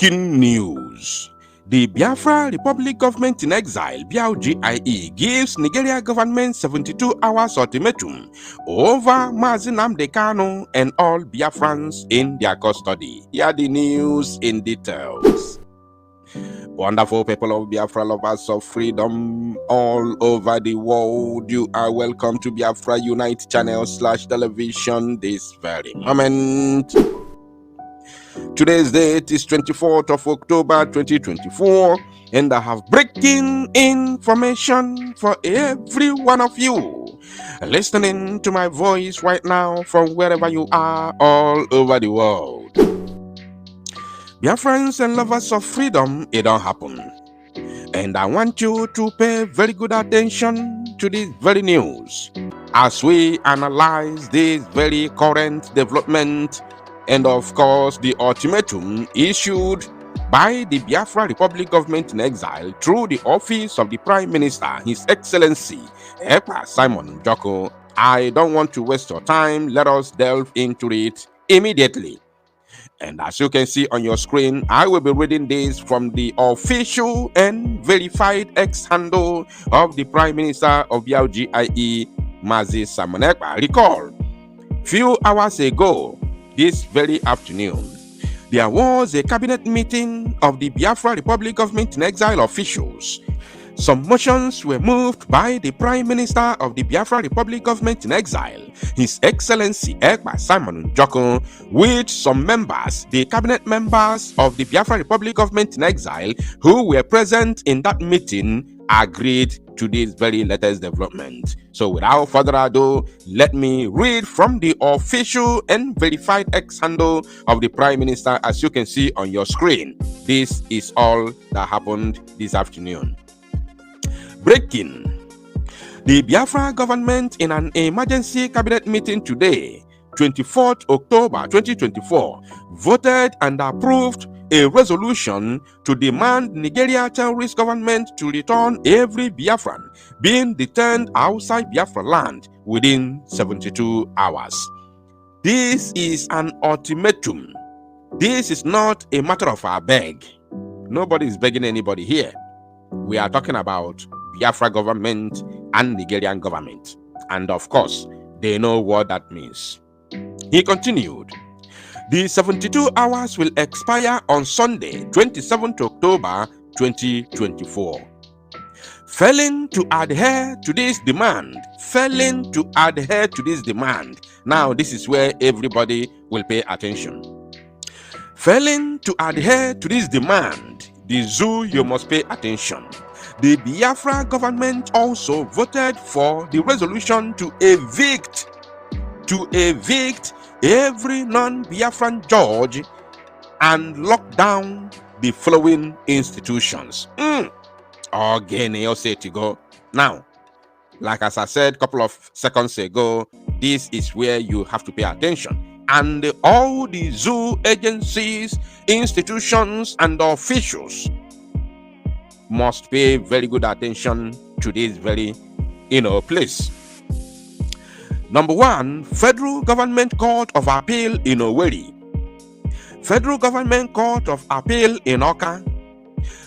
Breaking news. The Biafra Republic Government in Exile, BIGIE, gives Nigeria government 72 hours ultimatum over Nnamdi Kanu and all Biafrans in their custody. Here are the news in details. Wonderful people of Biafra, lovers of freedom all over the world, you are welcome to Biafra Unite channel/television this very moment. Today's date is 24th of October 2024, and I have breaking information for every one of you listening to my voice right now from wherever you are all over the world. Dear friends and lovers of freedom, it don't happen. And I want you to pay very good attention to this very news as we analyze this very current development and of course the ultimatum issued by the Biafra Republic Government in Exile through the office of the Prime Minister, His Excellency Ekpa Simon Njoko. I don't want to waste your time. Let us delve into it immediately. And as you can see on your screen, I will be reading this from the official and verified X handle of the Prime Minister of BIGIE, Mazi Simon Ekpa. Recall, few hours ago, this very afternoon, there was a cabinet meeting of the Biafra Republic Government in Exile officials. Some motions were moved by the Prime Minister of the Biafra Republic Government in Exile, His Excellency Ekpa Simon Njoko, which some members, the cabinet members of the Biafra Republic Government in Exile, who were present in that meeting, agreed to this very latest development. So without further ado, let me read from the official and verified X handle of the Prime Minister. As you can see on your screen, this is all that happened this afternoon. Breaking. The Biafra government in an emergency cabinet meeting today, 24th October 2024, voted and approved a resolution to demand Nigeria terrorist government to return every Biafran being detained outside Biafra land within 72 hours. This is an ultimatum. This is not a matter of a beg. Nobody is begging anybody here. We are talking about Biafra government and Nigerian government. And of course, they know what that means. He continued, the 72 hours will expire on Sunday, 27th October 2024. Failing to adhere to this demand, now this is where everybody will pay attention. Failing to adhere to this demand, the zoo, you must pay attention. The Biafra government also voted for the resolution to evict every non-Biafran judge and lock down the following institutions. Again, you say to go. Now, like as I said a couple of seconds ago, this is where you have to pay attention. And all the zoo agencies, institutions, and officials must pay very good attention to this very, place. Number one, Federal Government Court of Appeal in Owerri, Federal Government Court of Appeal in Oka,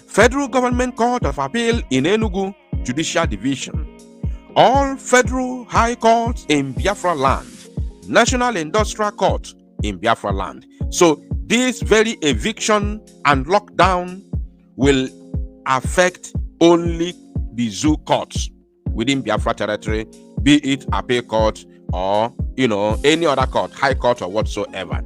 Federal Government Court of Appeal in Enugu Judicial Division, all Federal High Courts in Biafra land, National Industrial Court in Biafra land. So this very eviction and lockdown will affect only the zoo courts within Biafra territory, be it appeal court or any other court, high court or whatsoever.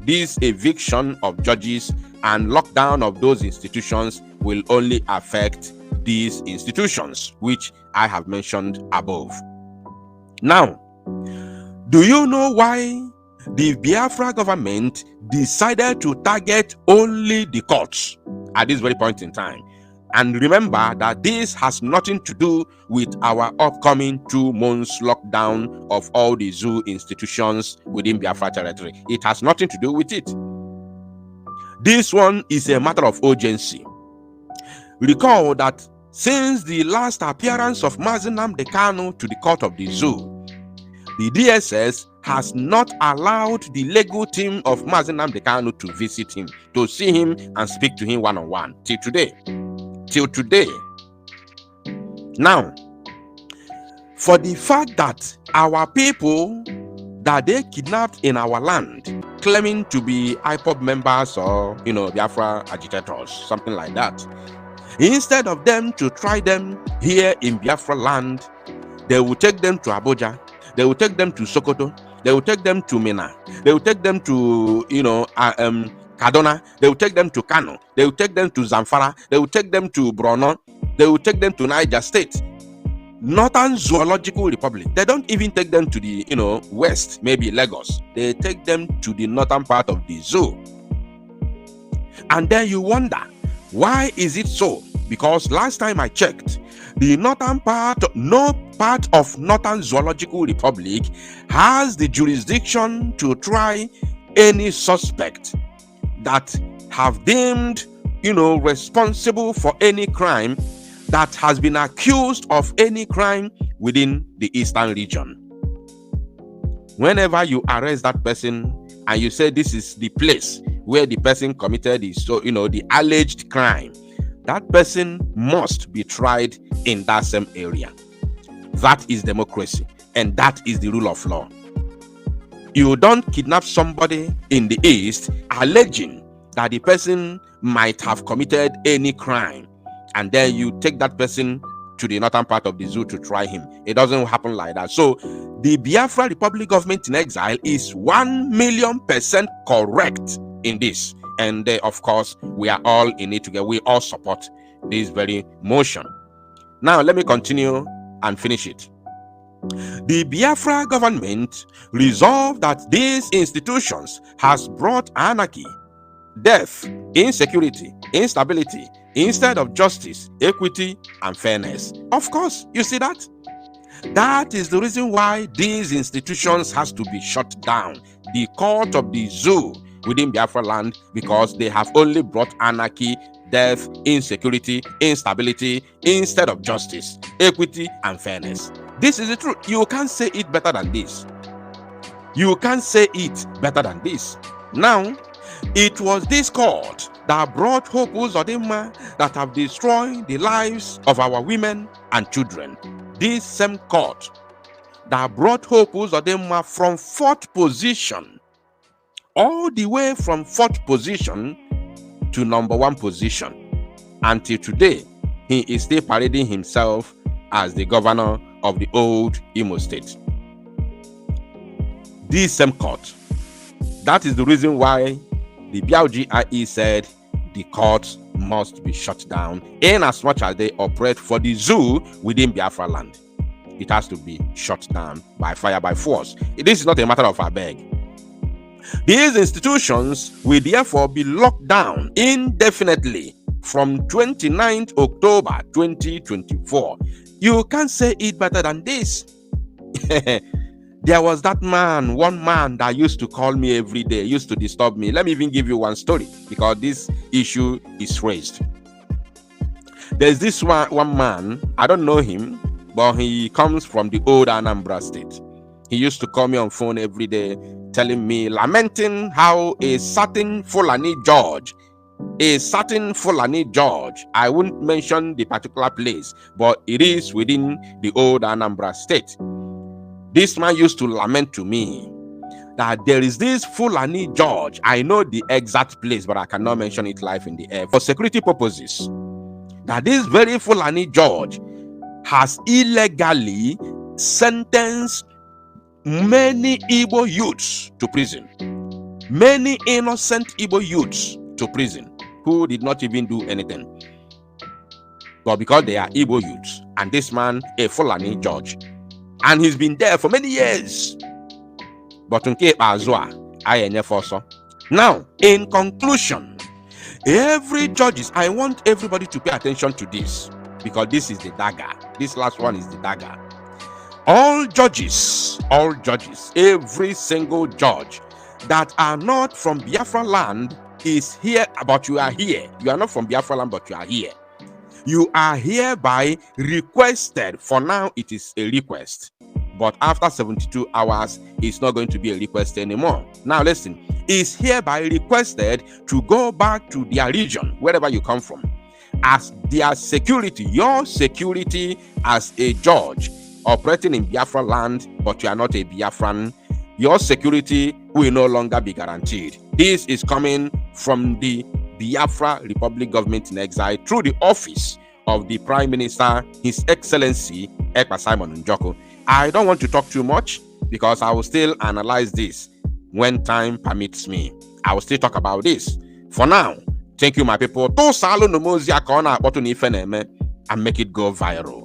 This eviction of judges and lockdown of those institutions will only affect these institutions which I have mentioned above. Now, do you know why the Biafra government decided to target only the courts at this very point in time? And remember that this has nothing to do with our upcoming 2 months lockdown of all the zoo institutions within Biafra territory. It has nothing to do with it. This one is a matter of urgency. Recall that since the last appearance of Nnamdi Kanu to the court of the zoo, the DSS has not allowed the legal team of Mazi Nnamdi Kanu to visit him, to see him and speak to him one-on-one till today. Till today. Now, for the fact that our people that they kidnapped in our land, claiming to be IPOB members or, Biafra agitators, something like that, instead of them to try them here in Biafra land, they will take them to Abuja, they will take them to Sokoto, they will take them to Mina, they will take them to, Kaduna, they will take them to Kano, they will take them to Zamfara, they will take them to Borno, they will take them to Niger State, Northern Zoological Republic. They don't even take them to the, west, maybe Lagos. They take them to the northern part of the zoo. And then you wonder, why is it so? Because last time I checked, the northern part, no part of Northern Zoological Republic has the jurisdiction to try any suspect that have deemed, responsible for any crime, that has been accused of any crime within the eastern region. Whenever you arrest that person and you say this is the place where the person committed the alleged crime, that person must be tried in that same area. That is democracy, and that is the rule of law. You don't kidnap somebody in the east alleging that the person might have committed any crime, and then you take that person to the northern part of the zoo to try him. It doesn't happen like that. So the Biafra Republic government in exile is 1,000,000% correct in this. And of course, we are all in it together. We all support this very motion. Now, let me continue and finish it. The Biafra government resolved that these institutions has brought anarchy, death, insecurity, instability, instead of justice, equity, and fairness. Of course, you see that? That is the reason why these institutions has to be shut down. The court of the zoo within Biafra land, because they have only brought anarchy, death, insecurity, instability, instead of justice, equity, and fairness. This is the truth. You can't say it better than this. You can't say it better than this. Now, it was this court that brought Hope Uzodinma that have destroyed the lives of our women and children. This same court that brought Hope Uzodinma from 4th position, all the way from 4th position to number 1 position. Until today, he is still parading himself as the governor of the old Imo State. This same court. That is the reason why the BLGIE said the court must be shut down in as much as they operate for the zoo within Biafra land. It has to be shut down by fire, by force. This is not a matter of a beg. These institutions will therefore be locked down indefinitely from 29th October 2024. You can't say it better than this. There was that man, one man that used to call me every day, used to disturb me. Let me even give you one story, because this issue is raised. There's this one man, I don't know him, but he comes from the old Anambra State. He used to call me on phone every day, telling me, lamenting how a certain Fulani George, I won't mention the particular place, but it is within the old Anambra State. This man used to lament to me that there is this Fulani George. I know the exact place, but I cannot mention it live in the air for security purposes. That this very Fulani George has illegally sentenced many Igbo youths to prison. Many innocent Igbo youths to prison who did not even do anything. But because they are Igbo youths, and this man, a Fulani George, and he's been there for many years. But now, in conclusion, every judges, I want everybody to pay attention to this, because this is the dagger. This last one is the dagger. All judges, every single judge that are not from Biafra land is here, but you are here. You are not from Biafra land, but you are here. You are hereby requested, for now it is a request, but after 72 hours, it's not going to be a request anymore. Now listen, it's hereby requested to go back to their region, wherever you come from, as their security, your security as a judge operating in Biafra land, but you are not a Biafran. Your security will no longer be guaranteed. This is coming from the Biafra Republic government in exile through the office of the Prime Minister, His Excellency Ekpa Simon Njoko. I don't want to talk too much because I will still analyze this when time permits me. I will still talk about this. For now, thank you, my people. And make it go viral.